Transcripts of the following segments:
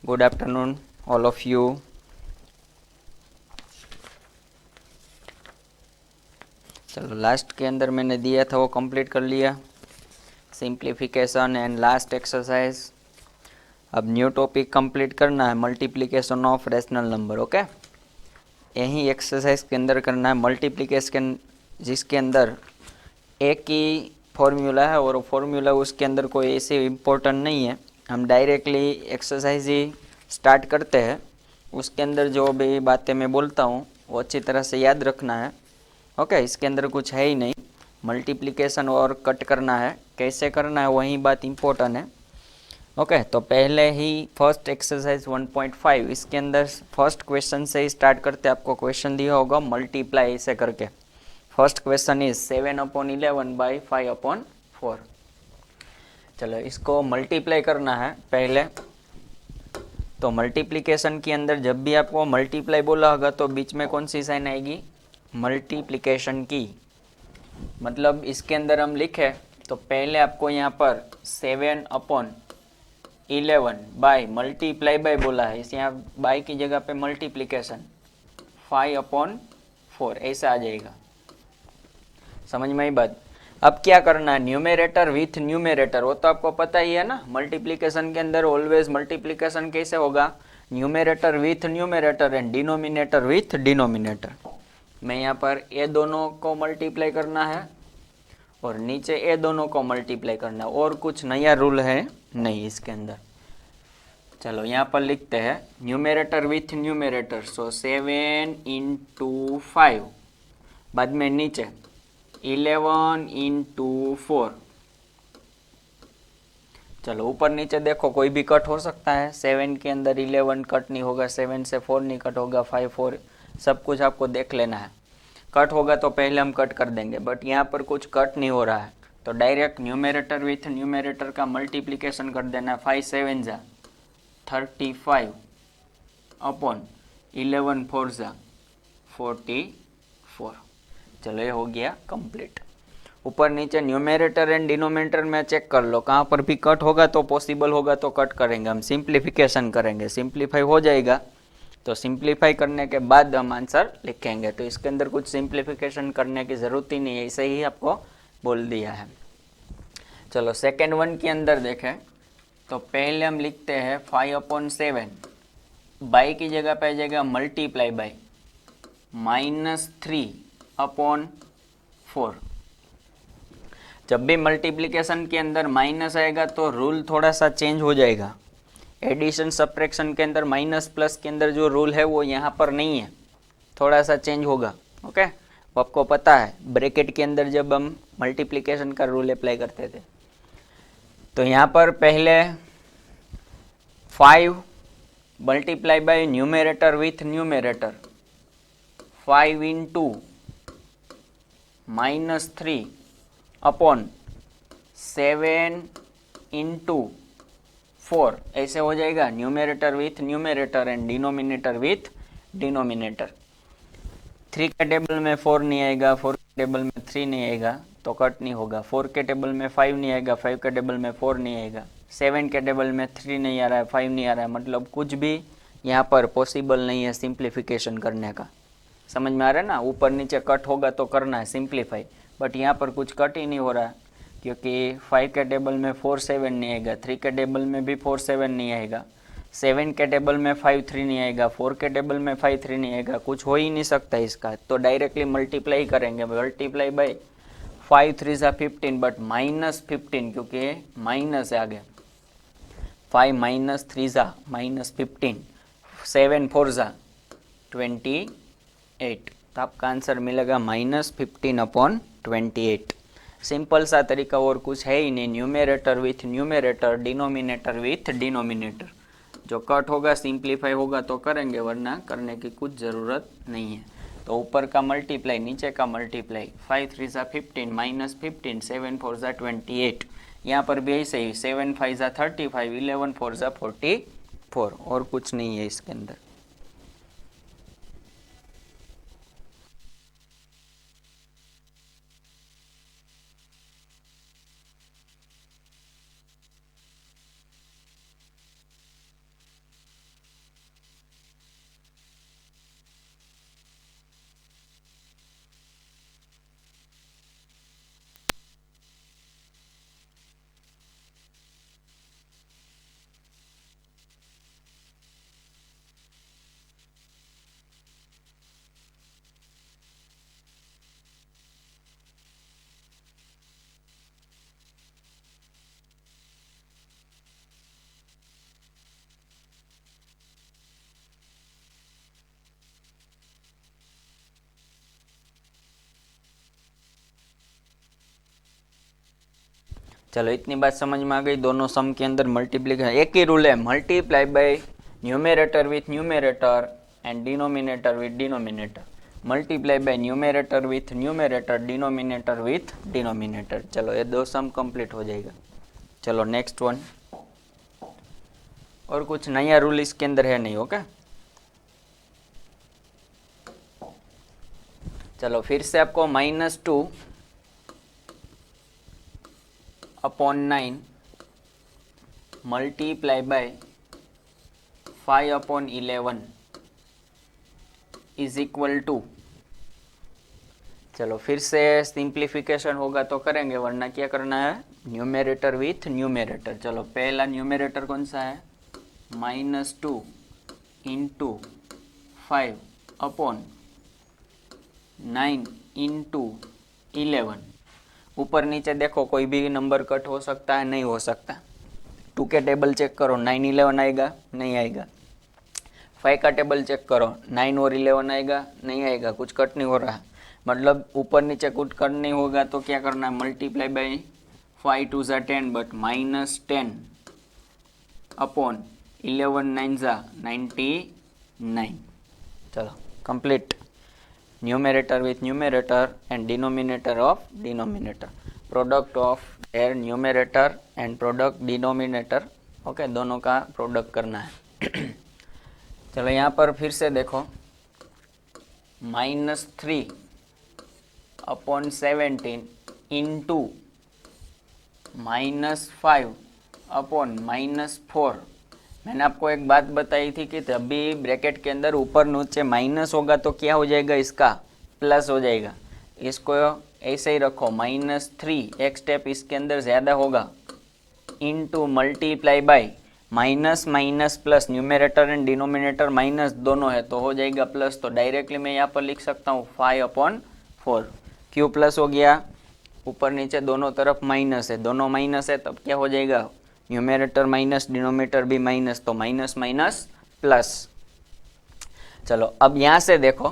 Good afternoon all of you. चलो last के अंदर मैंने दिया था वो कंप्लीट कर लिया, सिंप्लीफिकेशन एंड लास्ट एक्सरसाइज। अब न्यू टॉपिक कंप्लीट करना है, multiplication of rational number. Okay, यही एक्सरसाइज के अंदर करना है मल्टीप्लिकेशन, जिसके अंदर एक ही फॉर्मूला है और फॉर्मूला उसके अंदर कोई ऐसे इम्पोर्टेंट नहीं है। हम डायरेक्टली एक्सरसाइज ही स्टार्ट करते हैं। उसके अंदर जो भी बातें मैं बोलता हूँ वो अच्छी तरह से याद रखना है। ओके, इसके अंदर कुछ है ही नहीं, मल्टीप्लिकेशन और कट करना है, कैसे करना है वही बात इम्पोर्टेंट है। ओके, तो पहले ही फर्स्ट एक्सरसाइज 1.5, इसके अंदर फर्स्ट क्वेश्चन से ही स्टार्ट करते। आपको क्वेश्चन दिया होगा मल्टीप्लाई ऐसे करके। First question is 7/11/5/4। चलो इसको मल्टीप्लाई करना है पहले। तो मल्टीप्लिकेशन के अंदर जब भी आपको मल्टीप्लाई बोला होगा तो बीच में कौन सी साइन आएगी? मल्टीप्लिकेशन की। मतलब इसके अंदर हम लिखे तो पहले आपको यहाँ पर 7/11 बाय मल्टीप्लाई बाय बोला है, इस यहाँ बाय की जगह पे मल्टीप्लिकेशन 5/4 ऐसा आ जाएगा। समझ में आई बात? अब क्या करना है, न्यूमेरेटर विथ न्यूमेरेटर, वो तो आपको पता ही है ना। मल्टीप्लिकेशन के अंदर ऑलवेज मल्टीप्लिकेशन कैसे होगा? Numerator with numerator and denominator with denominator. मैं यहाँ पर ये दोनों को मल्टीप्लाई करना है और नीचे ये दोनों को मल्टीप्लाई करना है, और कुछ नया रूल है नहीं इसके अंदर। चलो यहाँ पर लिखते हैं न्यूमेरेटर विथ न्यूमेरेटर, सो 7/5, बाद में नीचे 11/4। चलो ऊपर नीचे देखो, कोई भी कट हो सकता है। 7 के अंदर 11 कट नहीं होगा, 7 से 4 नहीं कट होगा, 5 4 सब कुछ आपको देख लेना है। कट होगा तो पहले हम कट कर देंगे, बट यहाँ पर कुछ कट नहीं हो रहा है तो डायरेक्ट न्यूमेरेटर विथ न्यूमेरेटर का मल्टीप्लिकेशन कर देना है। 5 7 जा 35 अपॉन 11 4 जा 44। चलो ये हो गया कंप्लीट। ऊपर नीचे न्यूमेरेटर एंड डिनोमिनेटर में चेक कर लो, कहाँ पर भी कट होगा तो पॉसिबल होगा तो कट करेंगे, हम सिंप्लीफिकेशन करेंगे। सिंप्लीफाई हो जाएगा तो सिंप्लीफाई करने के बाद हम आंसर लिखेंगे। तो इसके अंदर कुछ सिंप्लीफिकेशन करने की ज़रूरत ही नहीं है, ऐसे ही आपको बोल दिया है। चलो सेकेंड वन के अंदर देखें तो पहले हम लिखते हैं 5/7, बाई की जगह पे आ जाएगा मल्टीप्लाई बाई -3/4। जब भी मल्टीप्लिकेशन के अंदर माइनस आएगा तो रूल थोड़ा सा चेंज हो जाएगा। एडिशन सब्ट्रैक्शन के अंदर माइनस प्लस के अंदर जो रूल है वो यहाँ पर नहीं है, थोड़ा सा चेंज होगा। ओके, वो आपको पता है, ब्रैकेट के अंदर जब हम मल्टीप्लिकेशन का रूल अप्लाई करते थे तो यहाँ पर पहले 5 multiply by numerator with numerator, 5 × -3 upon 7 × 4 ऐसे हो जाएगा। Numerator with numerator and denominator with denominator. 3 के टेबल में 4 नहीं आएगा, 4 के टेबल में 3 नहीं आएगा तो कट नहीं होगा। 4 के टेबल में 5 नहीं आएगा, 5 के टेबल में 4 नहीं आएगा। 7 के टेबल में 3 नहीं आ रहा है, 5 नहीं आ रहा है, मतलब कुछ भी यहाँ पर पॉसिबल नहीं है सिंप्लीफिकेशन करने का। समझ में आ रहा है ना? ऊपर नीचे कट होगा तो करना है सिंप्लीफाई, बट यहाँ पर कुछ कट ही नहीं हो रहा है क्योंकि 5 के टेबल में 4 7 नहीं आएगा, 3 के टेबल में भी 4 7 नहीं आएगा, 7 के टेबल में 5 3 नहीं आएगा, 4 के टेबल में 5 3 नहीं आएगा, कुछ हो ही नहीं सकता इसका। तो डायरेक्टली मल्टीप्लाई करेंगे, मल्टीप्लाई बाई 5 3 ज़ा 15, बट -15 क्योंकि माइनस है आगे। 5 -3 ज़ा -15, 7 4 ज़ा 28, तो आपका आंसर मिलेगा -15/28। सिंपल सा तरीका, और कुछ है ही नहीं। Numerator with numerator, denominator with denominator. जो कट होगा सिंप्लीफाई होगा तो करेंगे, वरना करने की कुछ ज़रूरत नहीं है। तो ऊपर का मल्टीप्लाई नीचे का मल्टीप्लाई, 5 3 ज़ा 15 -15, 7 4 ज़ा 28। यहाँ पर भी ऐसे ही 7 5 ज़ा 35, 11 4 ज़ा 44, और कुछ नहीं है इसके अंदर। चलो इतनी बात समझ में आ गई। दोनों सम के अंदर मल्टीप्लीकेशन एक ही रूल है, multiply by numerator with numerator and denominator with denominator. Multiply by numerator with numerator, denominator with denominator. चलो ये दो सम कंप्लीट हो जाएगा। चलो नेक्स्ट वन। और कुछ नया रूल इसके अंदर है नहीं, ओके। चलो फिर से आपको -2 upon 9 multiply by 5 upon 11 is equal to, चलो फिर से सिंप्लीफिकेशन होगा तो करेंगे, वरना क्या करना है, न्यूमेरेटर विथ न्यूमेरेटर। चलो पहला न्यूमेरेटर कौन सा है, -2 इंटू 5 अपॉन 9 इंटू 11। ऊपर नीचे देखो कोई भी नंबर कट हो सकता है, नहीं हो सकता। 2 के टेबल चेक करो, 9 11 आएगा, नहीं आएगा। 5 का टेबल चेक करो, 9 और 11 आएगा, नहीं आएगा, कुछ कट नहीं हो रहा। मतलब ऊपर नीचे कुछ कट नहीं होगा तो क्या करना है, मल्टीप्लाई बाय 5 2 ज़ा 10 बट -10 अपॉन 11 9 ज़ा 99। चलो complete. Numerator with numerator and denominator of denominator, product of their numerator and product denominator, okay, दोनों का प्रोडक्ट करना है। चलो यहाँ पर फिर से देखो, -3 अपॉन 17 इंटू -5 अपॉन -4। मैंने आपको एक बात बताई थी कि जब भी ब्रैकेट के अंदर ऊपर नीचे माइनस होगा तो क्या हो जाएगा, इसका प्लस हो जाएगा। इसको ऐसे ही रखो, -3 एक स्टेप इसके अंदर ज़्यादा होगा, into multiply by minus minus plus, numerator and denominator minus दोनों है तो हो जाएगा प्लस। तो डायरेक्टली मैं यहाँ पर लिख सकता हूँ 5 अपॉन 4। क्यों प्लस हो गया, ऊपर नीचे दोनों तरफ माइनस है, दोनों माइनस है तब क्या हो जाएगा, न्यूमेरेटर माइनस डिनोमिनेटर भी माइनस, तो माइनस माइनस प्लस। चलो अब यहाँ से देखो,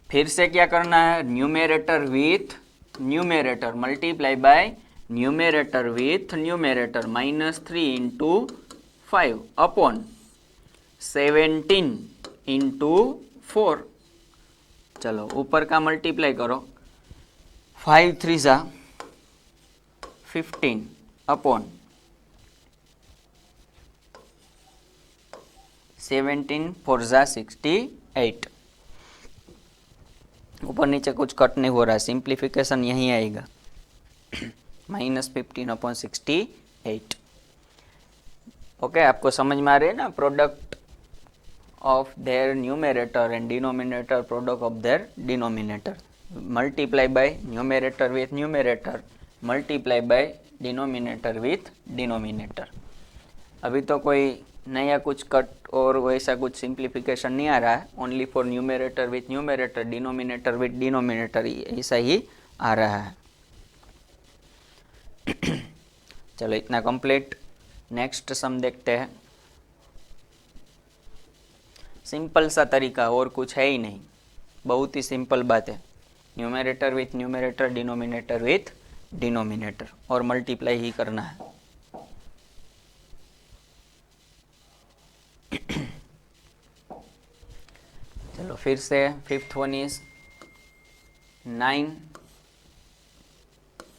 फिर से क्या करना है, numerator with numerator multiply by numerator with numerator, -3 into 5 upon 17 into 4। चलो ऊपर का मल्टीप्लाई करो, 5 3 ज़ा 15 अपॉन 17 4 ज़ा 68। ऊपर नीचे कुछ कट नहीं हो रहा है, सिंप्लीफिकेशन यहीं आएगा, -15 अपॉन 68। ओके, आपको समझ में आ रही है ना, product of their numerator and denominator, product of their denominator, multiply by numerator with numerator, multiply by denominator with denominator. अभी तो कोई नया कुछ कट और वैसा कुछ सिंप्लीफिकेशन नहीं आ रहा है, only for numerator with numerator, denominator with denominator, ऐसा ही आ रहा है। चलो इतना कंप्लीट। नेक्स्ट सम देखते हैं। सिंपल सा तरीका, और कुछ है ही नहीं, बहुत ही सिंपल बात है। Numerator with numerator, denominator with denominator, और मल्टीप्लाई ही करना है। चलो फिर से fifth one is 9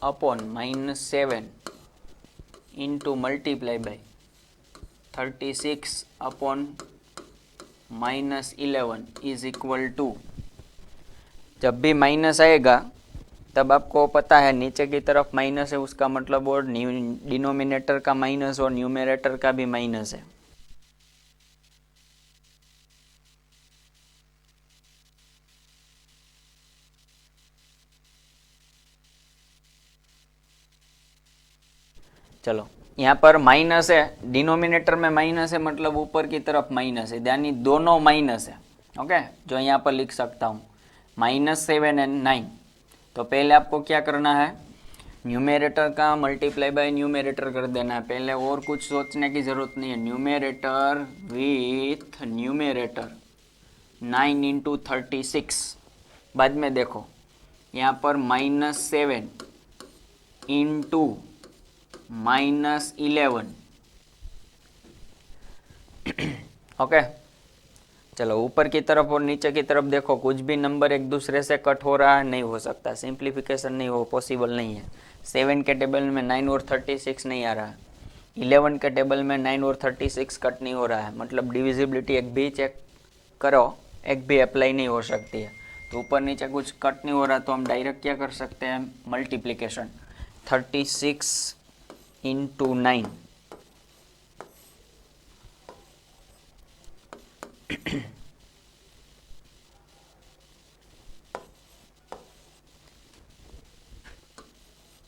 upon -7 into multiply by 36 upon -11 is equal to. जब भी माइनस आएगा तब आपको पता है नीचे की तरफ माइनस है, उसका मतलब और डिनोमिनेटर का माइनस और न्यूमेरेटर का भी माइनस है। चलो यहाँ पर माइनस है, डिनोमिनेटर में माइनस है, मतलब ऊपर की तरफ माइनस है, यानी दोनों माइनस है। ओके, जो यहाँ पर लिख सकता हूँ -7 एंड 9। तो पहले आपको क्या करना है, न्यूमेरेटर का मल्टीप्लाई बाय न्यूमेरेटर कर देना है पहले, और कुछ सोचने की ज़रूरत नहीं है। न्यूमेरेटर विथ न्यूमेरेटर 9 इंटू 36, बाद में देखो यहाँ पर -7 इंटू -11। ओके, चलो ऊपर की तरफ और नीचे की तरफ देखो, कुछ भी नंबर एक दूसरे से कट हो रहा है, नहीं हो सकता, सिंप्लीफिकेशन नहीं हो, पॉसिबल नहीं है। 7 के टेबल में 9 और 36 नहीं आ रहा है, 11 के टेबल में 9 और 36 कट नहीं हो रहा है, मतलब डिविजिबिलिटी एक भी चेक करो, एक भी अप्लाई नहीं हो सकती है। तो ऊपर नीचे कुछ कट नहीं हो रहा, तो हम डायरेक्ट क्या कर सकते हैं, मल्टीप्लिकेशन। 36 इंटू 9,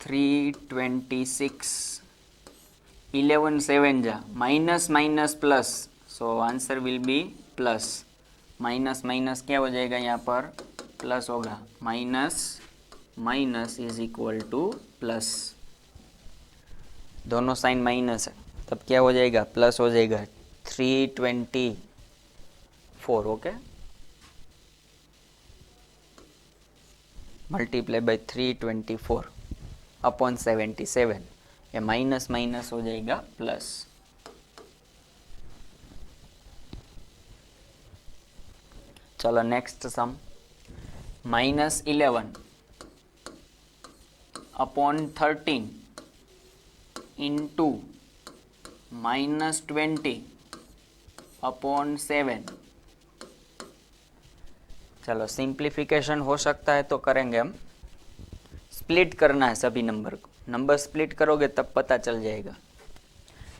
$326, 11 7 जा minus minus plus, so answer will be plus. Minus minus क्या हो जाएगा, यहाँ पर प्लस होगा, minus minus is equal two plus, दोनों साइन माइनस है, तब क्या हो जाएगा, प्लस हो जाएगा। 324, ओके, मल्टीप्लाई बाय 324 अपॉन 77, ये माइनस माइनस हो जाएगा प्लस। चलो नेक्स्ट सम, -11 अपॉन 13 इंटू -20 अपॉन 7। चलो सिंप्लीफिकेशन हो सकता है तो करेंगे हम, स्प्लिट करना है सभी नंबर को, नंबर स्प्लिट करोगे तब पता चल जाएगा।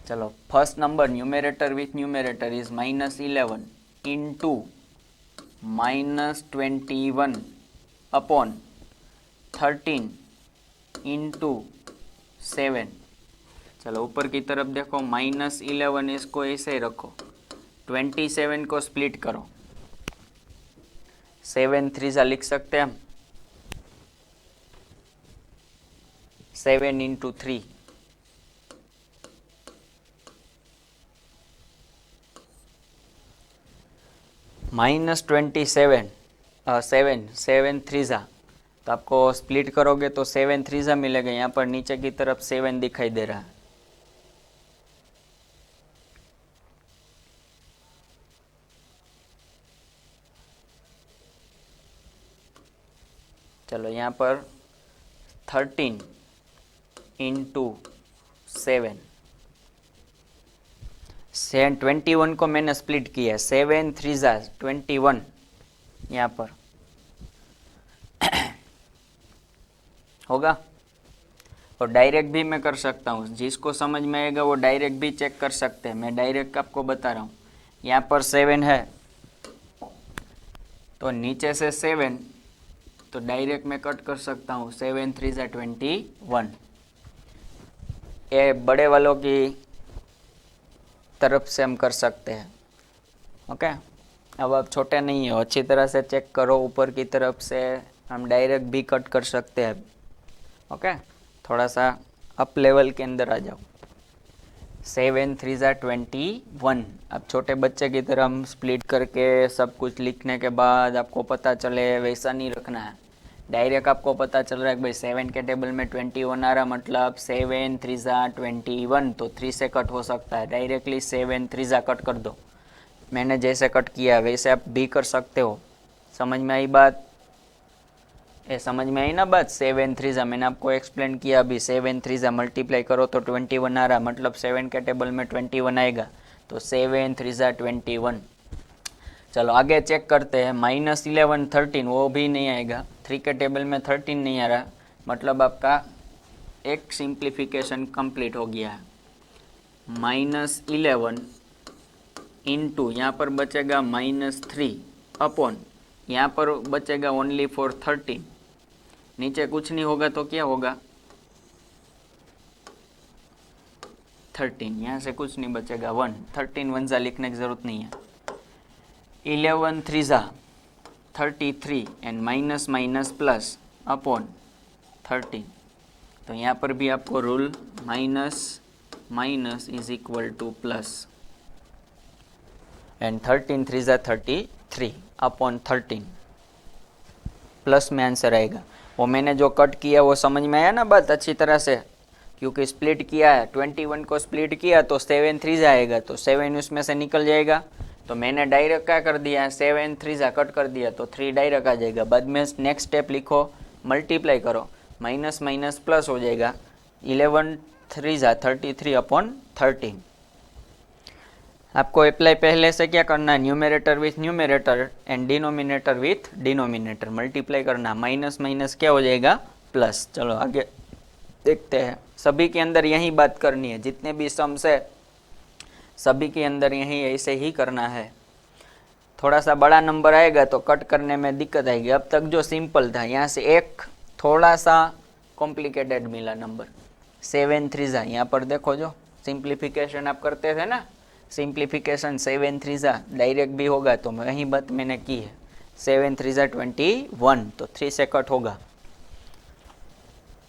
चलो first number numerator with numerator is -11 into -21 upon 13 into 7। चलो ऊपर की तरफ देखो, -11 इसको ऐसे ही रखो, 27 को स्प्लिट करो, 7 3 लिख सकते हैं हम, 7 इंटू 3, -27, 7 3 तो आपको स्प्लिट करोगे तो 7 3 मिलेगा, यहाँ पर नीचे की तरफ 7 दिखाई दे रहा है। चलो यहाँ पर 13 इंटू 7, 21 को मैंने स्प्लिट किया, 7 3 21 यहाँ पर होगा। और डायरेक्ट भी मैं कर सकता हूँ, जिसको समझ में आएगा वो डायरेक्ट भी चेक कर सकते हैं, मैं डायरेक्ट आपको बता रहा हूँ। यहाँ पर 7 है तो नीचे से 7, तो डायरेक्ट मैं कट कर सकता हूँ, 7 3 21। ये बड़े वालों की तरफ से हम कर सकते हैं, ओके। अब आप छोटे नहीं हो, अच्छी तरह से चेक करो, ऊपर की तरफ से हम डायरेक्ट भी कट कर सकते हैं, ओके। थोड़ा सा अप लेवल के अंदर आ जाओ, 7 3 21। अब छोटे बच्चे की तरह हम स्प्लिट करके सब कुछ लिखने के बाद आपको पता चले, वैसा नहीं रखना है। डायरेक्ट आपको पता चल रहा है कि भाई 7 के टेबल में 21 आ रहा, मतलब 7 3 21, तो 3 से कट हो सकता है, डायरेक्टली 7 3 कट कर दो। मैंने जैसे कट किया वैसे आप भी कर सकते हो। समझ में आई बात, ये समझ में आई ना बात। 7 3 मैंने आपको एक्सप्लेन किया अभी, 7 3 मल्टीप्लाई करो तो 21 आ रहा, मतलब 7 के टेबल में 21 आएगा, तो 7 3 21। चलो आगे चेक करते हैं, -11 13, वो भी नहीं आएगा, 3 के टेबल में 13 नहीं आ रहा, मतलब आपका एक सिंप्लीफिकेशन कंप्लीट हो गया है। -11 इंटू यहाँ पर बचेगा -3 अपॉन यहाँ पर बचेगा ओनली फॉर 13, नीचे कुछ नहीं होगा तो क्या होगा, 13, यहाँ से कुछ नहीं बचेगा, 1, 13 1 लिखने की ज़रूरत नहीं है। 11 3 33 and minus minus plus upon 13, तो यहाँ पर भी आपको rule minus minus is equal two plus, and 13 3 33 upon 13, plus में आंसर आएगा। वो मैंने जो कट किया वो समझ में आया ना बात अच्छी तरह से, क्योंकि स्प्लिट किया है, 21 को स्प्लिट किया तो 7 3 आएगा, तो 7 उसमें से निकल जाएगा। तो मैंने डायरेक्ट क्या कर दिया है, 7 3 कट कर दिया तो 3 डायरेक्ट आ जाएगा। बाद में नेक्स्ट स्टेप लिखो, मल्टीप्लाई करो, माइनस माइनस प्लस हो जाएगा, 11 3 33 अपॉन 13। आपको अप्लाई पहले से क्या करना है, numerator with numerator and denominator with denominator multiply करना, माइनस माइनस क्या हो जाएगा, प्लस। चलो आगे देखते हैं। सभी के अंदर यही बात करनी है, जितने भी सम्स है सभी के अंदर यही ऐसे ही करना है। थोड़ा सा बड़ा नंबर आएगा तो कट करने में दिक्कत आएगी। अब तक जो सिंपल था, यहाँ से एक थोड़ा सा कॉम्प्लिकेटेड मिला नंबर, 7 3 यहाँ पर देखो, जो सिंप्लीफिकेशन आप करते थे ना, सिंप्लीफिकेशन 7 3 डायरेक्ट भी होगा, तो वही बात मैंने की है। 7 3 21, तो 3 से कट होगा।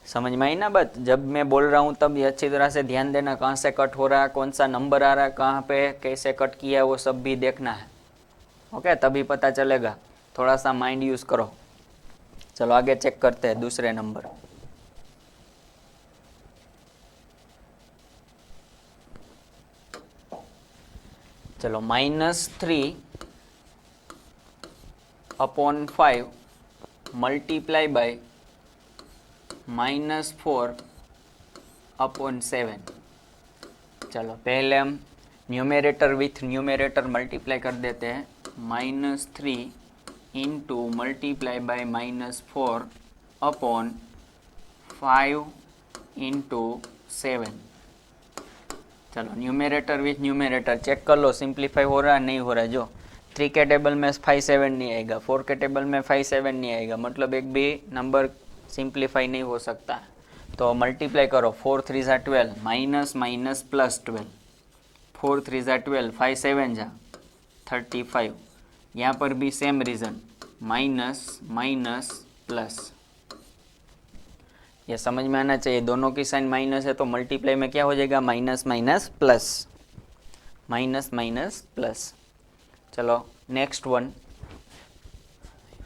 समझ में आई ना बात? जब मैं बोल रहा हूँ तब ये अच्छी तरह से ध्यान देना, कहाँ से कट हो रहा है, कौन सा नंबर आ रहा है, कहाँ पे कैसे कट किया है, वो सब भी देखना है। ओके, तभी पता चलेगा। थोड़ा सा माइंड यूज करो। चलो आगे चेक करते हैं दूसरे नंबर। चलो, -3 अपॉन 5 मल्टीप्लाई बाय -4 अपॉन 7। चलो पहले हम न्यूमरेटर विथ न्यूमरेटर मल्टीप्लाई कर देते हैं। -3 into multiply bye -4 upon 5 into 7। चलो न्यूमरेटर विथ न्यूमरेटर चेक कर लो, सिंप्लीफाई हो रहा है नहीं हो रहा है। जो 3 के टेबल में 5 7 नहीं आएगा, 4 के टेबल में 5 7 नहीं आएगा, मतलब एक भी नंबर सिंप्लीफाई नहीं हो सकता। तो मल्टीप्लाई करो, 4 3 12, माइनस माइनस प्लस 12, 4 3 12, 5 7 35। यहाँ पर भी same reason, minus minus plus. ये समझ में आना चाहिए, दोनों की साइन माइनस है तो मल्टीप्लाई में क्या हो जाएगा, minus minus plus, minus minus plus. चलो next one,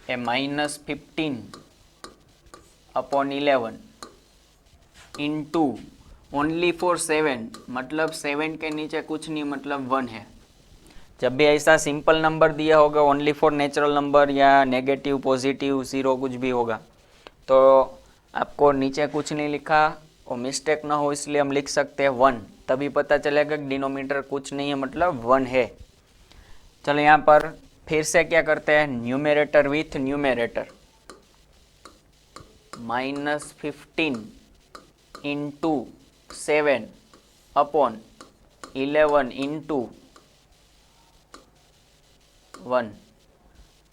a -15 upon 11 into only four 7, मतलब 7 के नीचे कुछ नहीं, मतलब 1 है। जब भी ऐसा सिंपल नंबर दिया होगा, ओनली फॉर नेचुरल नंबर या नेगेटिव पॉजिटिव 0 कुछ भी होगा, तो आपको नीचे कुछ नहीं लिखा और मिस्टेक ना हो इसलिए हम लिख सकते हैं 1, तभी पता चलेगा कि डिनोमिनेटर कुछ नहीं है, मतलब 1 है। चलो यहाँ पर फिर से क्या करते हैं, numerator with numerator, -15 into 7 upon 11 into 1।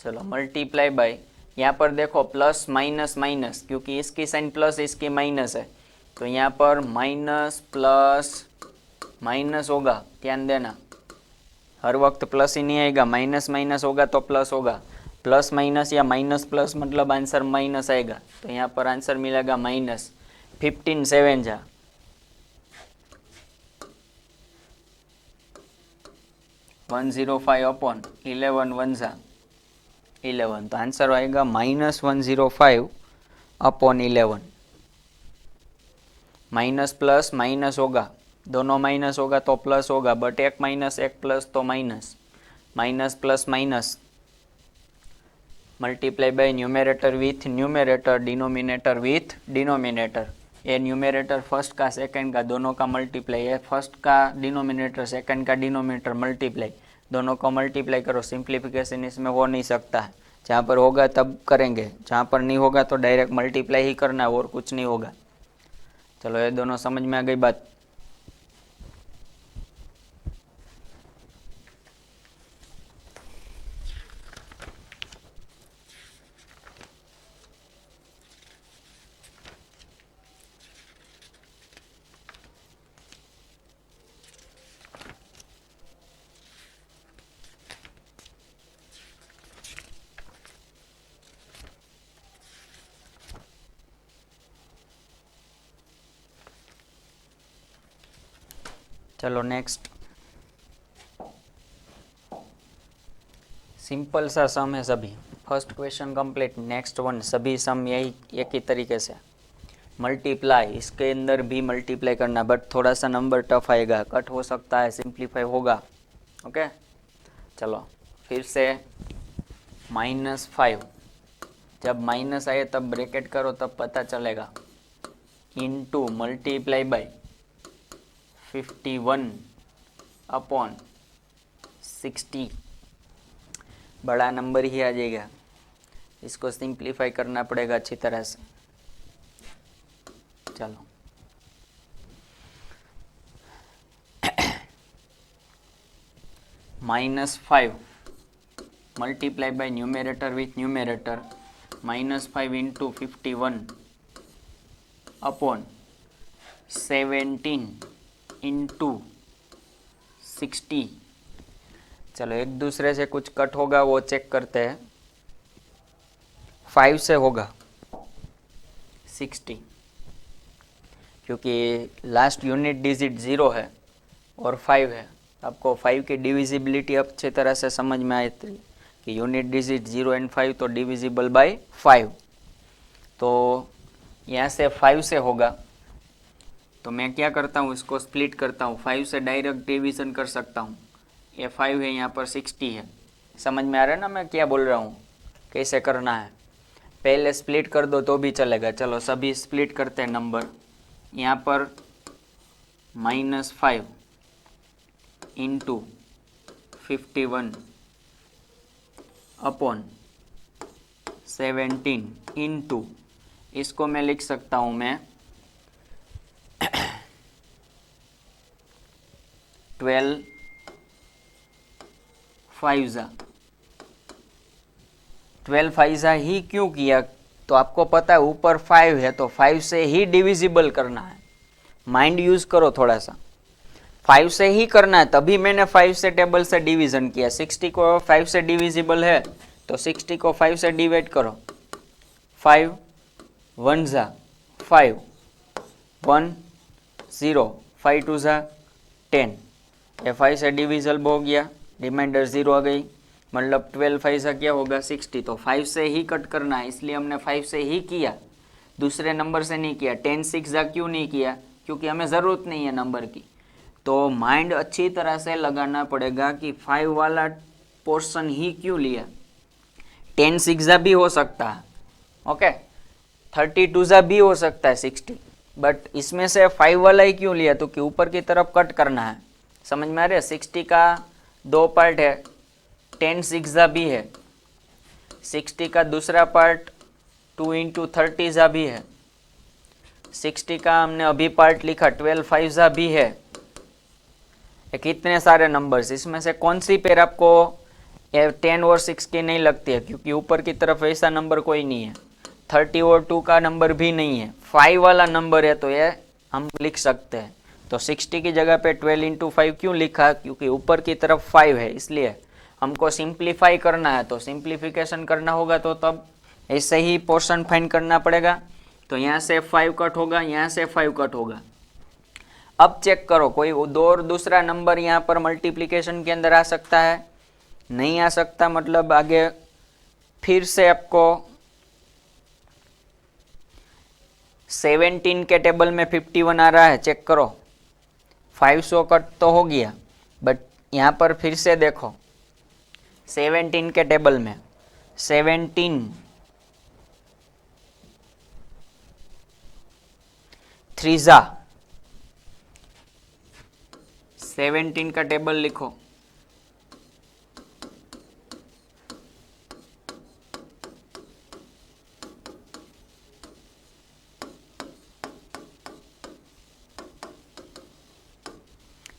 चलो मल्टीप्लाई बाय, यहाँ पर देखो प्लस माइनस माइनस, क्योंकि इसकी साइन प्लस इसकी माइनस है, तो यहाँ पर माइनस प्लस माइनस होगा। ध्यान देना, हर वक्त प्लस ही नहीं आएगा, माइनस माइनस होगा तो प्लस होगा, प्लस माइनस या माइनस प्लस मतलब आंसर माइनस आएगा। तो यहाँ पर आंसर मिलेगा माइनस 15 7 105 अपॉन 11 1 11, तो आंसर आएगा -105 अपॉन 11। माइनस प्लस माइनस होगा, दोनों माइनस होगा तो प्लस होगा, बट एक माइनस एक प्लस तो minus, minus plus minus, multiply by numerator with numerator, denominator with denominator. ये न्यूमरेटर फर्स्ट का सेकंड का दोनों का मल्टीप्लाई है, फर्स्ट का डिनोमिनेटर सेकंड का डिनोमिनेटर मल्टीप्लाई, दोनों को मल्टीप्लाई करो। सिंप्लीफिकेशन इसमें हो नहीं सकता है, जहाँ पर होगा तब करेंगे, जहाँ पर नहीं होगा तो डायरेक्ट मल्टीप्लाई ही करना है और कुछ नहीं होगा। चलो ये दोनों समझ में आ गई बात। चलो नेक्स्ट, सिंपल सा सम है सभी। First question complete, next one सभी सम यही एक ही तरीके से। मल्टीप्लाई, इसके अंदर भी मल्टीप्लाई करना, बट थोड़ा सा नंबर टफ आएगा, कट हो सकता है, सिंप्लीफाई होगा। ओके चलो फिर से -5, जब माइनस आए तब ब्रैकेट करो तब पता चलेगा, इनटू मल्टीप्लाई बाय 51/60, बड़ा नंबर ही आ जाएगा, इसको सिंप्लीफाई करना पड़ेगा अच्छी तरह से। चलो -5 multiply by numerator with numerator, -5 into 51/17 into 60। चलो एक दूसरे से कुछ कट होगा वो चेक करते हैं। 5 से होगा 60, क्योंकि लास्ट यूनिट डिजिट 0 है और 5 है। आपको 5 की डिविजिबिलिटी अच्छी तरह से समझ में आई थी कि यूनिट डिजिट 0 एंड 5 तो डिविजिबल बाय 5, तो यहाँ से 5 से होगा, तो मैं क्या करता हूँ, इसको स्प्लिट करता हूँ, 5 से डायरेक्ट डिवीज़न कर सकता हूँ। ये 5 है, यहाँ पर 60 है। समझ में आ रहा है ना मैं क्या बोल रहा हूँ, कैसे करना है। पहले स्प्लिट कर दो तो भी चलेगा। चलो सभी स्प्लिट करते हैं नंबर। यहाँ पर -5 इंटू 51/17 इंटू, इसको मैं लिख सकता हूँ मैं 12 5 ही क्यों किया, तो आपको पता है ऊपर 5 है तो 5 से ही डिविजिबल करना है। माइंड यूज करो थोड़ा सा, 5 से ही करना है, तभी मैंने 5 से टेबल से डिवीजन किया। 60 को 5 से डिविजिबल है तो 60 को 5 से डिवाइड करो। 5 1 ज़ा 5, 1 0, 5 2 ज़ा 10, ये 5 से डिविजिबल हो गया, रिमाइंडर 0 आ गई, मतलब 12 5 ज़ा क्या होगा 60। तो 5 से ही कट करना है, इसलिए हमने 5 से ही किया, दूसरे नंबर से नहीं किया। 10 6 ज़ा क्यों नहीं किया, क्योंकि हमें ज़रूरत नहीं है नंबर की। तो माइंड अच्छी तरह से लगाना पड़ेगा कि 5 वाला पोर्शन ही क्यों लिया। 10 6 ज़ा भी हो सकता है, ओके, 32 ज़ा भी हो सकता है 60, बट इसमें से 5 वाला ही क्यों लिया, तो कि ऊपर की तरफ कट करना है। समझ में आ रहा है। 60 का 2 पार्ट है, 10 6 ज़ा भी है, 60 का दूसरा पार्ट 2 इंटू 30 ज़ा भी है, 60 का हमने अभी पार्ट लिखा 12 5 ज़ा भी है। कितने सारे नंबर्स, इसमें से कौन सी पेयर आपको 10 और 6 की नहीं लगती है, क्योंकि ऊपर की तरफ ऐसा नंबर कोई नहीं है। 30 और 2 का नंबर भी नहीं है, 5 वाला नंबर है, तो ये हम लिख सकते हैं। तो 60 की जगह पे 12 इंटू 5 क्यों लिखा, क्योंकि ऊपर की तरफ 5 है, इसलिए हमको सिंप्लीफाई करना है। तो सिंप्लीफिकेशन करना होगा तो तब ऐसे ही पोर्शन फाइंड करना पड़ेगा। तो यहाँ से 5 कट होगा, यहाँ से 5 कट होगा। अब चेक करो कोई दो और दूसरा नंबर यहाँ पर मल्टीप्लिकेशन के अंदर आ सकता है, नहीं आ सकता, मतलब आगे फिर से आपको 17 के टेबल में 51 आ रहा है, चेक करो। 500 कट तो हो गया, बट यहाँ पर फिर से देखो 17 के टेबल में 17 3 ज़ा 17 का टेबल लिखो।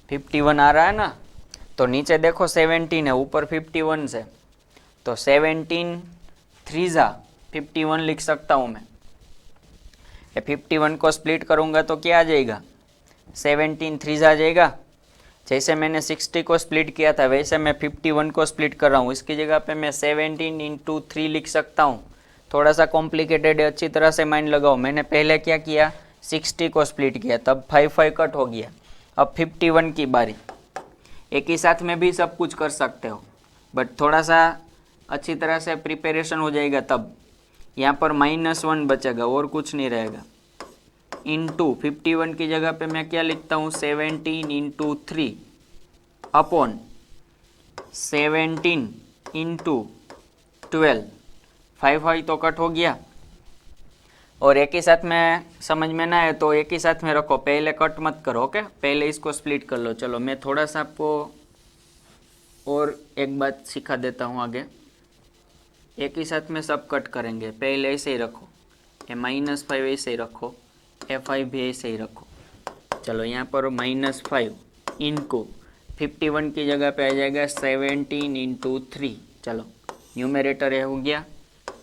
$51 आ रहा है ना, तो नीचे देखो 17 है, ऊपर 51 से, तो 17 3 ज़ा 51 लिख सकता हूँ मैं। ये 51 को स्प्लिट करूँगा तो क्या आ जाएगा, 17 3 ज़ा आ जाएगा। जैसे मैंने 60 को स्प्लिट किया था वैसे मैं 51 को स्प्लिट कर रहा हूँ। इसकी जगह पे मैं 17 इंटू 3 लिख सकता हूँ। थोड़ा सा कॉम्प्लिकेटेड है, अच्छी तरह से माइंड लगाओ। मैंने पहले क्या किया, 60 को स्प्लिट किया, तब 5 5 कट हो गया। अब 51 की बारी, एक ही साथ में भी सब कुछ कर सकते हो, बट थोड़ा सा अच्छी तरह से प्रिपरेशन हो जाएगा तब। यहाँ पर -1 बचेगा और कुछ नहीं रहेगा। इंटू 51 की जगह पे मैं क्या लिखता हूँ 17 इंटू 3 अपॉन 17 इंटू 12। 5 तो कट हो गया और एक ही साथ में समझ में ना आए तो एक ही साथ में रखो, पहले कट मत करो। ओके, पहले इसको स्प्लिट कर लो। चलो मैं थोड़ा सा आपको और एक बात सिखा देता हूँ आगे। एक ही साथ में सब कट करेंगे, पहले ऐसे ही रखो, ये -5 ऐसे ही रखो, A5 भी ऐसे ही रखो। चलो यहाँ पर -5 इनको 51 की जगह पे आ जाएगा 17 इंटू 3। चलो न्यूमरेटर हो गया।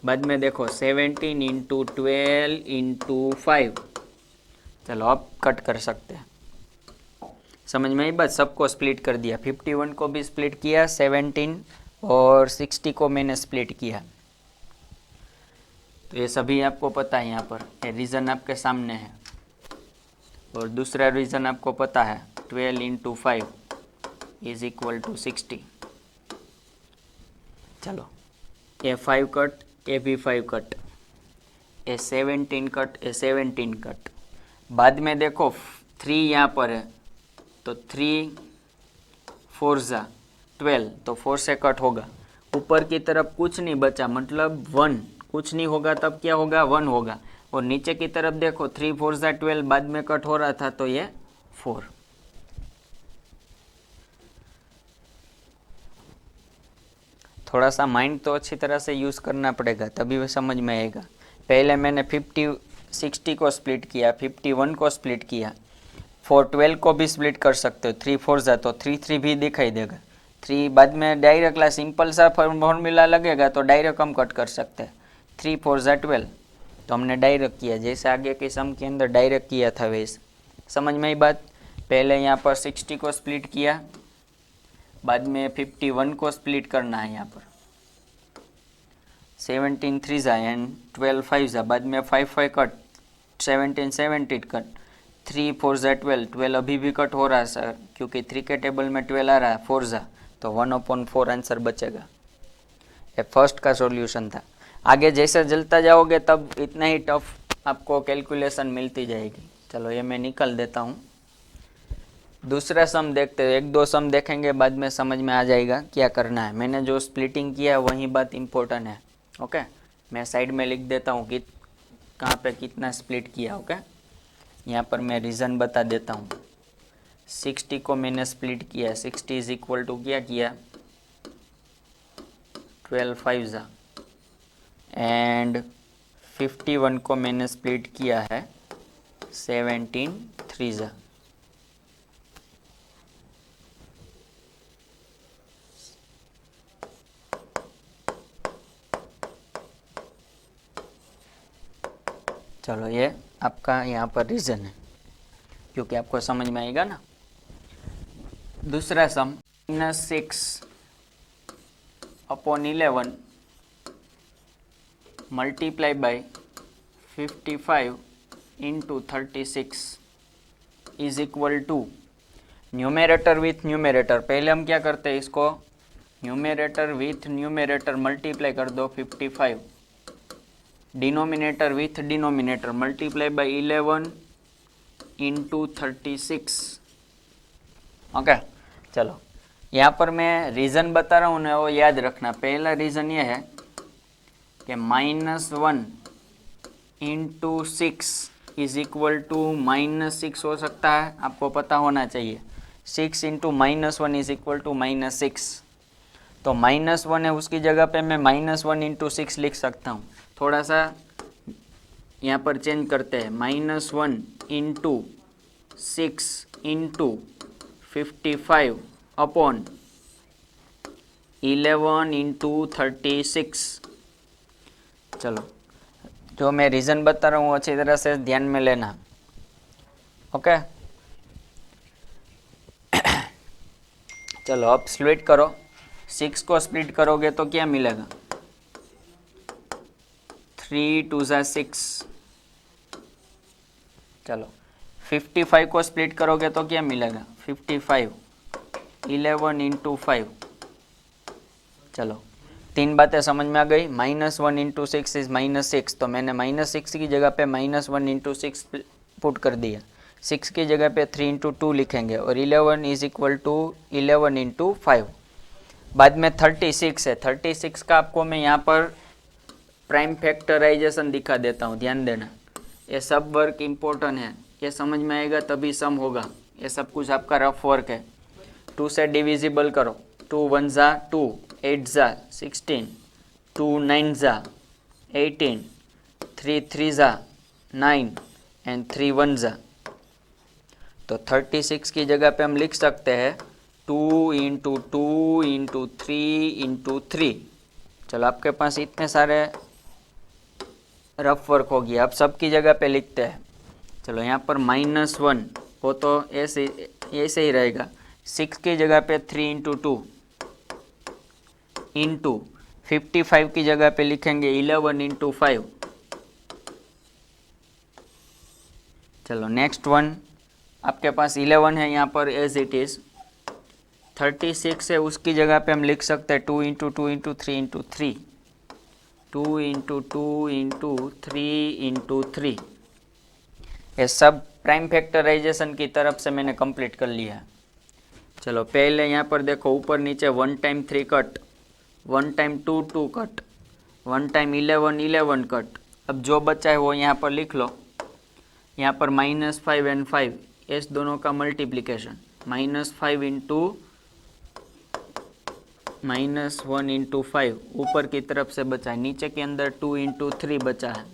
बाद में देखो 17 इंटू 12 इंटू 5। चलो अब कट कर सकते हैं। समझ में आई बात? सबको स्प्लिट कर दिया, 51 को भी स्प्लिट किया, 17 और 60 को मैंने स्प्लिट किया। तो ये सभी आपको पता है, यहाँ पर ये रीज़न आपके सामने है। और दूसरा रीज़न आपको पता है, 12 इंटू 5 इज इक्वल टू 60। चलो A5 cut, AB5 cut, A17 cut, A17 cut. बाद में देखो 3 यहाँ पर है तो 3 4 जा 12, तो 4 से कट होगा। ऊपर की तरफ कुछ नहीं बचा, मतलब 1, कुछ नहीं होगा तब क्या होगा 1 होगा। और नीचे की तरफ देखो 3 4 जा 12, बाद में कट हो रहा था तो ये 4। थोड़ा सा माइंड तो अच्छी तरह से यूज़ करना पड़ेगा तभी वो समझ में आएगा। पहले मैंने 60 को स्प्लिट किया, 51 को स्प्लिट किया, 12 को भी स्प्लिट कर सकते हो। 3 4 जा तो 3 भी दिखाई देगा। 3 बाद में डायरेक्ट ला सिंपल सा फॉर्मूला लगेगा तो डायरेक्ट हम कट कर सकते हैं। 3 4 जा 12 तो हमने डायरेक्ट किया, जैसे आगे के सम के अंदर डायरेक्ट किया था वैसे। समझ में आई बात? पहले यहाँ पर 60 को स्प्लिट किया, बाद में 51 को स्प्लिट करना है। यहाँ पर 17 3 जा एंड 12 5 जा, बाद में 5 5 कट, 17 17 कट, 3 4 जा 12, 12 अभी भी कट हो रहा है सर, क्योंकि 3 के टेबल में 12 आ रहा है, 4 जा तो 1/4 आंसर बचेगा। ये फर्स्ट का सॉल्यूशन था। आगे जैसे जलता जाओगे तब इतना ही टफ आपको कैलकुलेशन मिलती जाएगी। चलो ये मैं निकल देता हूँ। दूसरा सम देखते हैं, 1 2 सम देखेंगे, बाद में समझ में आ जाएगा क्या करना है। मैंने जो स्प्लिटिंग किया है वही बात इम्पोर्टेंट है। ओके, मैं साइड में लिख देता हूँ कि कहाँ पे कितना स्प्लिट किया। ओके, यहाँ पर मैं रीज़न बता देता हूँ। 60 को मैंने स्प्लिट किया, 60 इज इक्वल टू क्या किया 12 5 जा, एंड 51 को मैंने स्प्लिट किया है 17 3 जा। चलो ये आपका यहाँ पर रीज़न है, क्योंकि आपको समझ में आएगा ना। दूसरा sum -6 upon 11 multiply by 55 into 36 is equal to, numerator with numerator. पहले हम क्या करते हैं, इसको न्यूमेरेटर विथ न्यूमेरेटर मल्टीप्लाई कर दो 55, denominator with denominator multiply by 11 into 36। Okay, चलो यहाँ पर मैं रीज़न बता रहा हूँ ना, वो याद रखना। पहला रीज़न ये है कि -1 इंटू 6 इज इक्वल टू -6 हो सकता है, आपको पता होना चाहिए। 6 इंटू -1 इज इक्वल टू -6, तो -1 है, उसकी जगह पे मैं -1 इंटू 6 लिख सकता हूँ। थोड़ा सा यहाँ पर चेंज करते हैं, -1 इंटू 6 इंटू 55 अपॉन 11 इंटू 36। चलो जो मैं रीज़न बता रहा हूँ अच्छी तरह से ध्यान में लेना। ओके, चलो अब स्प्लिट करो। 6 को स्प्लिट करोगे तो क्या मिलेगा 3 2 जा 6। चलो 55 को स्प्लिट करोगे तो क्या मिलेगा 55, 11 इंटू 5। चलो 3 बातें समझ में आ गई। -1 इंटू 6 इज -6, तो मैंने -6 की जगह पे -1 इंटू 6 पुट कर दिया। 6 की जगह पे 3 इंटू 2 लिखेंगे और 11 इज इक्वल टू 11 इंटू 5। बाद में 36 है, 36 का आपको मैं यहाँ पर प्राइम फैक्टराइजेशन दिखा देता हूँ, ध्यान देना। ये सब वर्क इम्पोर्टेंट है, ये समझ में आएगा तभी सम होगा। ये सब कुछ आपका रफ वर्क है। 2 से डिविजिबल करो, 2 1 जा 2, 8 जा 16, 2 9 जा 18, 3 3 जा 9 एंड 3 1 जा। तो 36 की जगह पे हम लिख सकते हैं 2 इंटू 2 इंटू 3 इंटू 3। चलो आपके पास इतने सारे रफ वर्क हो गया। अब सब की जगह पे लिखते हैं। चलो यहाँ पर -1 वो तो ऐसे ही रहेगा। 6 की जगह पे 3 इंटू 2 इंटू 55 की जगह पे लिखेंगे 11 इंटू 5। चलो नेक्स्ट वन, आपके पास 11 है यहाँ पर एज इट इज़। 36 है, उसकी जगह पे हम लिख सकते हैं 2 into 2 into 3 into 3, 2 into 2 into 3 into 3। ये सब प्राइम फैक्टराइजेशन की तरफ से मैंने कंप्लीट कर लिया है। चलो पहले यहाँ पर देखो, ऊपर नीचे 1 time 3 cut, 1 time 2 2 cut, 1 time 11 11 cut. अब जो बचा है वो यहाँ पर लिख लो। यहाँ पर -5 एंड 5, इस दोनों का मल्टीप्लिकेशन, -5 इंटू -1 इंटू 5 ऊपर की तरफ से बचा है, नीचे के अंदर 2 इंटू 3 बचा है।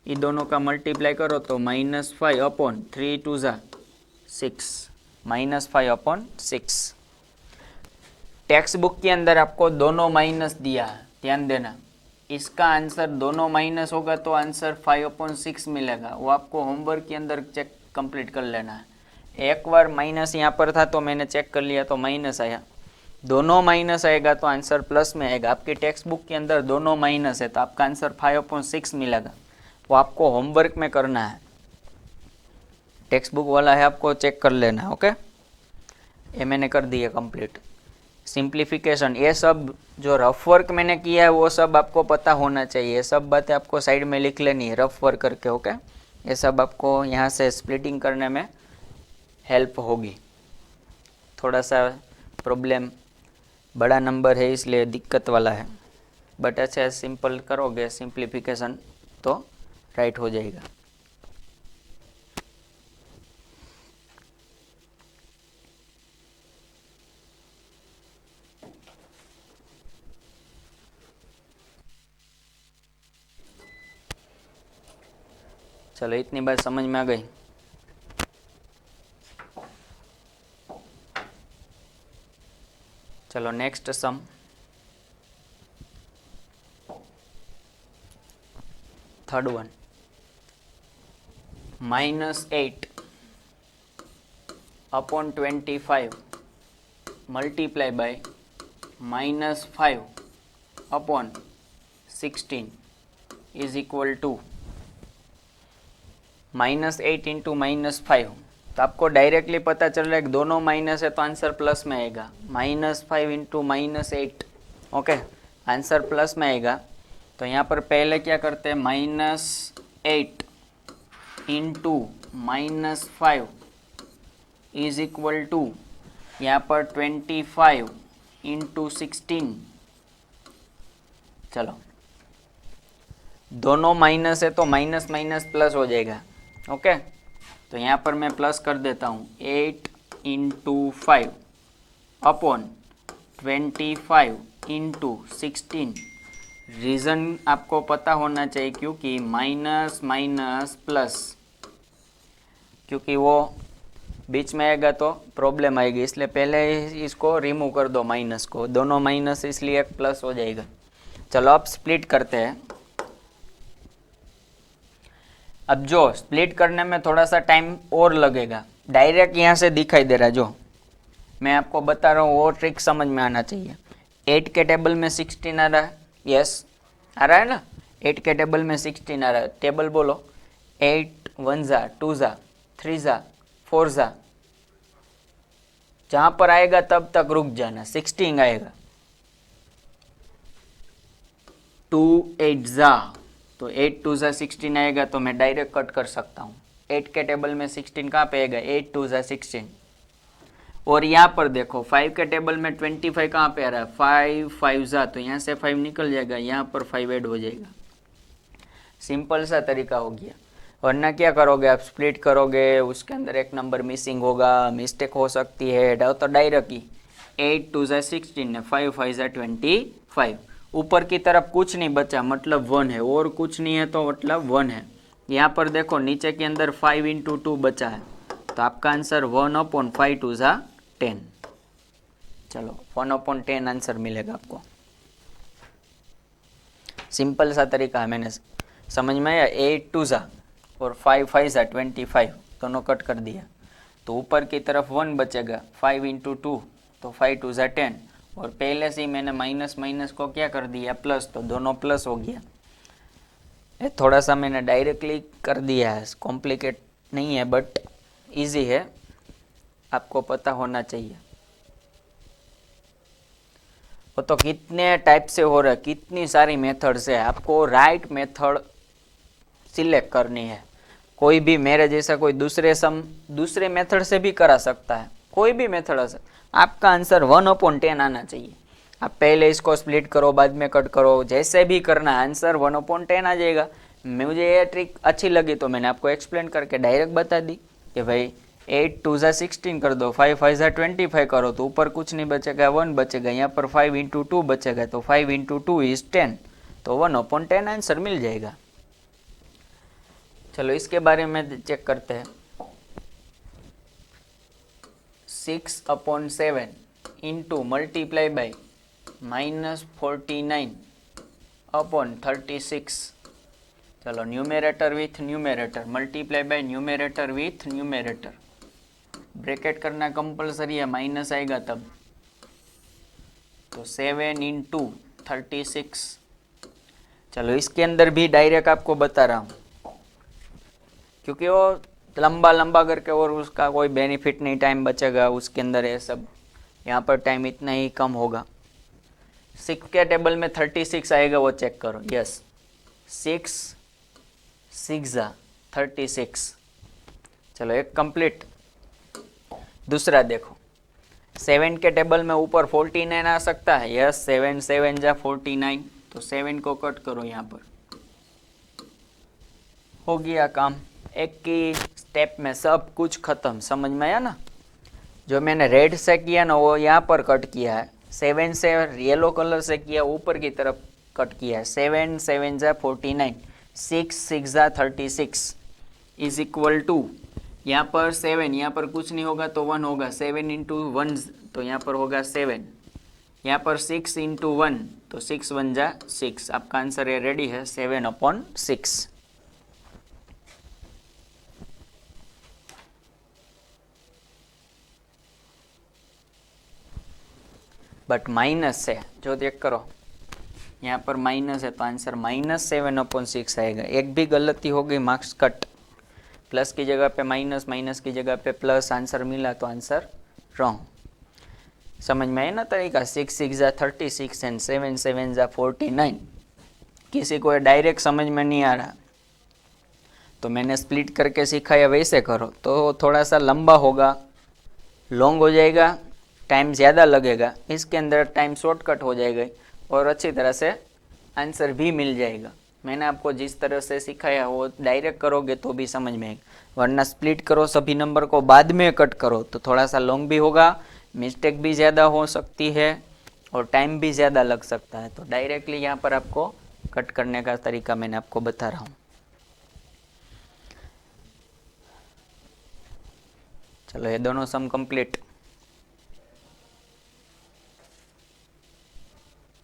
ये दोनों का मल्टीप्लाई करो तो -5 अपॉन 3 2 जा 6, -5 अपॉन 6। टेक्स्ट बुक के अंदर आपको दोनों माइनस दिया है, ध्यान देना। इसका आंसर दोनों माइनस होगा तो आंसर 5/6 मिलेगा। वो आपको होमवर्क के अंदर चेक कंप्लीट कर लेना है। एक बार माइनस यहाँ पर था तो मैंने चेक कर लिया तो माइनस आया, दोनों माइनस आएगा तो आंसर प्लस में आएगा। आपकी टेक्स्ट बुक के अंदर दोनों माइनस है तो आपका आंसर 5/6 मिलेगा। वो आपको होमवर्क में करना है, टेक्स्ट बुक वाला है, आपको चेक कर लेना है। ओके, ये मैंने कर दिया कंप्लीट। सिंप्लीफिकेशन, ये सब जो रफ वर्क मैंने किया है वो सब आपको पता होना चाहिए। ये सब बातें आपको साइड में लिख लेनी है रफ वर्क करके। ओके, ये सब आपको यहाँ से स्प्लिटिंग करने में हेल्प होगी। थोड़ा सा प्रॉब्लम, बड़ा नंबर है इसलिए दिक्कत वाला है, बट अच्छा सिंपल करोगे सिंप्लीफिकेशन तो राइट हो जाएगा। चलो इतनी बात समझ में आ गई। चलो next sum, third one, -8 upon 25 multiply by -5 upon 16 is equal to -8 into -5। तो आपको डायरेक्टली पता चल रहा है कि दोनों माइनस है तो आंसर प्लस में आएगा। -5 इंटू -8, ओके, आंसर प्लस में आएगा। तो यहाँ पर पहले क्या करते हैं, -8 इंटू -5 इज इक्वल टू यहाँ पर 25 इंटू 16। चलो दोनों माइनस है तो माइनस माइनस प्लस हो जाएगा। ओके, तो यहाँ पर मैं प्लस कर देता हूँ 8 इंटू 5 अपॉन 25 इंटू 16। रीज़न आपको पता होना चाहिए क्योंकि माइनस माइनस प्लस, क्योंकि वो बीच में आएगा तो प्रॉब्लम आएगी, इसलिए पहले इसको रिमूव कर दो माइनस को, दोनों माइनस इसलिए एक प्लस हो जाएगा। चलो अब स्प्लिट करते हैं। अब जो स्प्लिट करने में थोड़ा सा टाइम और लगेगा, डायरेक्ट यहाँ से दिखाई दे रहा है, जो मैं आपको बता रहा हूँ वो ट्रिक समझ में आना चाहिए। 8 के टेबल में 16 आ रहा है, यस आ रहा है ना, 8 के टेबल में 16 आ रहा है। टेबल बोलो, 8 1 जा 2 जा 3 जा 4 जा, जहाँ पर आएगा तब तक रुक जाना, 16 आएगा। 2 8 जा, तो 8 2 जा 16 आएगा, तो मैं डायरेक्ट कट कर सकता हूँ। 8 के टेबल में 16 कहाँ पे आएगा, 8 2 ज़ा 16। और यहाँ पर देखो 5 के टेबल में 25 कहाँ पे आ रहा है, 5 5 ज़ा, तो यहाँ से 5 निकल जाएगा, यहाँ पर 5 ऐड हो जाएगा। सिंपल सा तरीका हो गया। वरना क्या करोगे आप, स्प्लिट करोगे, उसके अंदर एक नंबर मिसिंग होगा, मिस्टेक हो सकती है, तो डायरेक्ट ही 8 2 ज़ा 16 है, 5 5 ज़ा 25। ऊपर की तरफ कुछ नहीं बचा मतलब 1 है, और कुछ नहीं है तो मतलब 1 है। यहाँ पर देखो नीचे के अंदर 5 × 2 बचा है, तो आपका आंसर 1/5 2 ज़ा 10। चलो 1/10 आंसर मिलेगा आपको। सिंपल सा तरीका है, मैंने समझ में आया। 8 2 ज़ा और 5 5 ज़ा 25 दोनों कट कर दिया, तो ऊपर की तरफ 1 बचेगा, 5 × 2 तो 5 2 ज़ा 10, और पहले से ही मैंने माइनस माइनस को क्या कर दिया, प्लस, तो दोनों प्लस हो गया। ये थोड़ा सा मैंने डायरेक्टली कर दिया है, कॉम्प्लिकेट नहीं है बट इजी है, आपको पता होना चाहिए। वो तो कितने टाइप से हो रहा है, कितनी सारी मेथड से, आपको राइट मेथड सिलेक्ट करनी है। कोई भी मेरे जैसा कोई दूसरे मेथड से भी करा सकता है, कोई भी मेथड आ सकता, आपका आंसर 1/10 आना चाहिए। आप पहले इसको स्प्लिट करो, बाद में कट करो, जैसे भी करना है आंसर 1/10 आ जाएगा। मुझे ये ट्रिक अच्छी लगी तो मैंने आपको एक्सप्लेन करके डायरेक्ट बता दी कि भाई 8 2 ज़ा 16 कर दो, 5 5 ज़ा 25 करो, तो ऊपर कुछ नहीं बचेगा, 1 बचेगा। यहाँ पर 5 × 2 बचेगा, तो 5 × 2 = 10, तो 1/10 आंसर मिल जाएगा। चलो इसके बारे में चेक करते हैं। 6/7 इंटू मल्टीप्लाई बाय -49/36। चलो numerator with numerator, multiply by numerator with numerator, bracket करना कंपलसरी है, माइनस आएगा तब, तो 7 × 36। चलो इसके अंदर भी डायरेक्ट आपको बता रहा हूँ, क्योंकि वो लंबा लंबा करके और उसका कोई बेनिफिट नहीं, टाइम बचेगा उसके अंदर, ये सब यहाँ पर टाइम इतना ही कम होगा। 6 के टेबल में 36 आएगा, वो चेक करो। यस, 6 6 ज़ा 36। चलो एक कंप्लीट। दूसरा देखो, 7 के टेबल में ऊपर 49 आ सकता है। यस, 7 7 ज़ा 49, तो 7 को कट करो, यहाँ पर हो गया काम। एक की स्टेप में सब कुछ खत्म, समझ में आया ना। जो मैंने रेड से किया ना वो यहाँ पर कट किया है, 7 से येलो कलर से किया, ऊपर की तरफ कट किया है। 7 7 ज़ा 49, 6 6 ज़ा 36 इज इक्वल टू, यहाँ पर 7, यहाँ पर कुछ नहीं होगा तो 1 होगा, 7 × 1 तो यहाँ पर होगा 7, यहाँ पर 6 × 1 तो 6 1 ज़ा 6। आपका आंसर ये रेडी है, 7/6। बट माइनस से जो चेक करो, यहाँ पर माइनस है तो आंसर -7/6 आएगा। एक भी गलती हो गई, मार्क्स कट। प्लस की जगह पे माइनस, माइनस की जगह पे प्लस, आंसर मिला तो आंसर रॉन्ग। समझ में आया ना तरीका। 6 6 ज़ा 36 एंड 7 7 ज़ा 49। किसी को डायरेक्ट समझ में नहीं आ रहा तो मैंने स्प्लिट करके सिखाया, वैसे करो तो थोड़ा सा लंबा होगा, लॉन्ग हो जाएगा, टाइम ज़्यादा लगेगा। इसके अंदर टाइम शॉर्टकट हो जाएगा और अच्छी तरह से आंसर भी मिल जाएगा। मैंने आपको जिस तरह से सिखाया वो डायरेक्ट करोगे तो भी समझ में आएगा, वरना स्प्लिट करो सभी नंबर को, बाद में कट करो तो थोड़ा सा लॉन्ग भी होगा, मिस्टेक भी ज़्यादा हो सकती है और टाइम भी ज़्यादा लग सकता है। तो डायरेक्टली यहाँ पर आपको कट करने का तरीका मैंने आपको बता रहा हूँ। चलो ये दोनों सम कंप्लीट।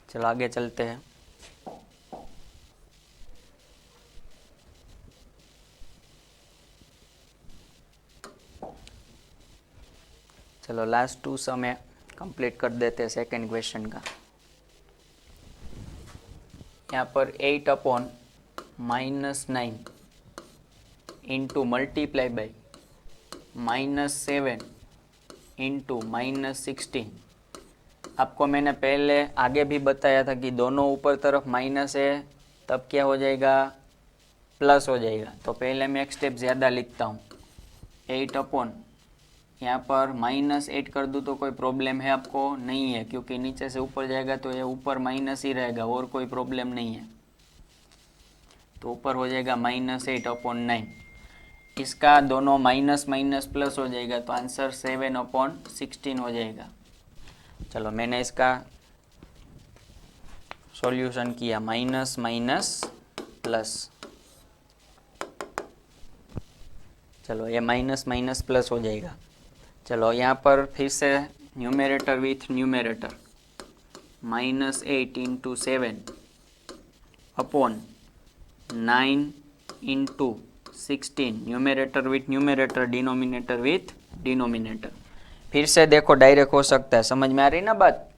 चलो आगे चलते हैं। चलो लास्ट 2 सम कंप्लीट कर देते हैं सेकंड क्वेश्चन का। यहाँ पर 8/-9 इंटू मल्टीप्लाई बाई -7 इंटू -16। आपको मैंने पहले आगे भी बताया था कि दोनों ऊपर तरफ माइनस है, तब क्या हो जाएगा, प्लस हो जाएगा। तो पहले मैं एक स्टेप ज़्यादा लिखता हूँ, 8 अपॉन, यहाँ पर -8 कर दूँ तो कोई प्रॉब्लम है आपको? नहीं है, क्योंकि नीचे से ऊपर जाएगा तो ये ऊपर माइनस ही रहेगा और कोई प्रॉब्लम नहीं है। तो ऊपर हो जाएगा -8 अपॉन 9। इसका दोनों माइनस माइनस प्लस हो जाएगा तो आंसर 7 अपॉन 16 हो जाएगा। चलो मैंने इसका सॉल्यूशन किया, माइनस माइनस प्लस, चलो ये माइनस माइनस प्लस हो जाएगा। चलो यहाँ पर फिर से numerator with numerator, -8 into 7 upon 9 into 16, numerator with numerator, denominator with denominator. फिर से देखो, डायरेक्ट हो सकता है, समझ में आ रही ना बात?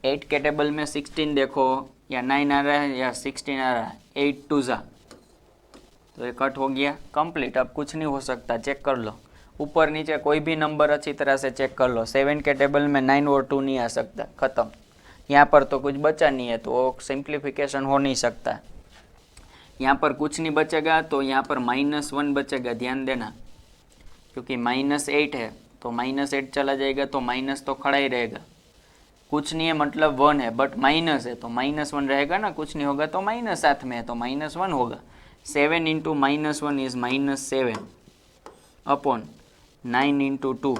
8 के टेबल में 16 देखो, या 9 आ रहा है या 16 आ रहा है, 8 2 जा, तो ये कट हो गया, कंप्लीट। अब कुछ नहीं हो सकता, चेक कर लो, ऊपर नीचे कोई भी नंबर अच्छी तरह से चेक कर लो। 7 के टेबल में 9 और 2 नहीं आ सकता, ख़त्म। यहाँ पर तो कुछ बचा नहीं है, तो सिंप्लीफिकेशन हो नहीं सकता। यहाँ पर कुछ नहीं बचेगा तो यहाँ पर -1 बचेगा, ध्यान देना, क्योंकि -8 है तो -8 चला जाएगा तो माइनस तो खड़ा ही रहेगा। कुछ नहीं है मतलब 1 है, बट माइनस है तो -1 रहेगा ना, कुछ नहीं होगा तो माइनस साथ में है तो -1 होगा। 7 into -1 is -7 upon 9 into 2,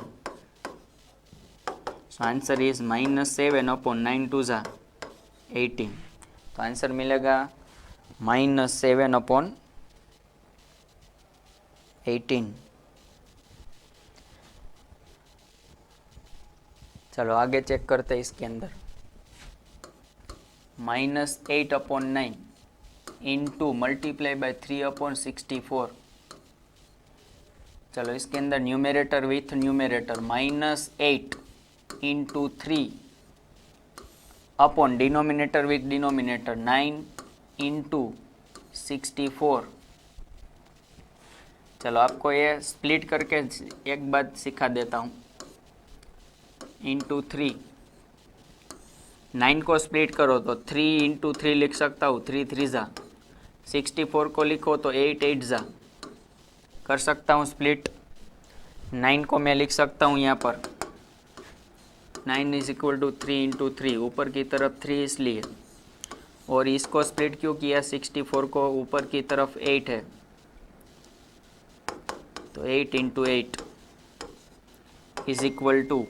so answer is -7 upon 9 2 जा 18। तो आंसर मिलेगा -7 अपॉन 18। चलो आगे चेक करते हैं इसके अंदर, -8 upon 9 into multiply bye 3 upon 64। चलो इसके अंदर numerator with numerator, -8 into 3 upon denominator with denominator, 9 into 64। चलो आपको ये स्प्लिट करके एक बात सिखा देता हूँ, इंटू 3, 9 को स्प्लिट करो तो 3 इंटू 3 लिख सकता हूँ, 3 3 जा, 64 को लिखो तो 8 8 जा, कर सकता हूँ स्प्लिट। 9 को मैं लिख सकता हूँ यहाँ पर 9 इज इक्वल टू 3 इंटू 3, ऊपर की तरफ 3 इसलिए, और इसको स्प्लिट क्यों किया, 64 को, ऊपर की तरफ 8 है तो 8 इंटू 8 इज इक्वल टू,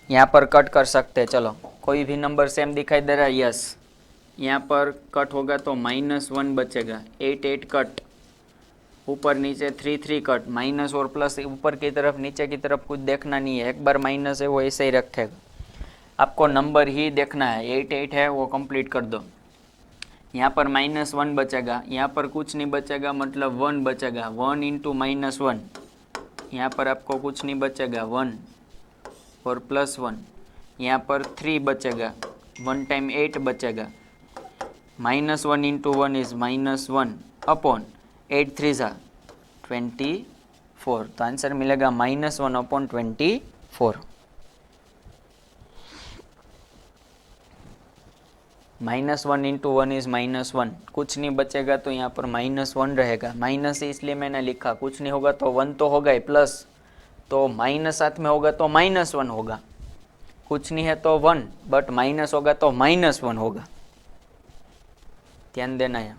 यहाँ पर कट कर सकते हैं। चलो कोई भी नंबर सेम दिखाई दे रहा है, यस, यहाँ पर कट होगा तो -1 बचेगा, 8 8 कट, ऊपर नीचे 3 3 कट, माइनस और प्लस ऊपर की तरफ नीचे की तरफ कुछ देखना नहीं है, एक बार माइनस है वो ऐसे ही रखेगा, आपको नंबर ही देखना है। 8 8 है वो कंप्लीट कर दो। यहाँ पर -1 बचेगा, यहाँ पर कुछ नहीं बचेगा मतलब 1 बचेगा, 1 इंटू -1, यहाँ पर आपको कुछ नहीं बचेगा, 1 और +1, यहाँ पर 3 बचेगा, 1 टाइम 8 बचेगा, -1 इंटू 1 इज -1 अपॉन 8 3 जा 24। तो आंसर मिलेगा -1 अपॉन 24। -1 इंटू 1 इज -1, कुछ नहीं बचेगा तो यहाँ पर -1 रहेगा, माइनस इसलिए मैंने लिखा, कुछ नहीं होगा तो 1 तो होगा ही, प्लस तो माइनस साथ में होगा तो -1 होगा, कुछ नहीं है तो 1, बट माइनस होगा तो -1 होगा, ध्यान देना है।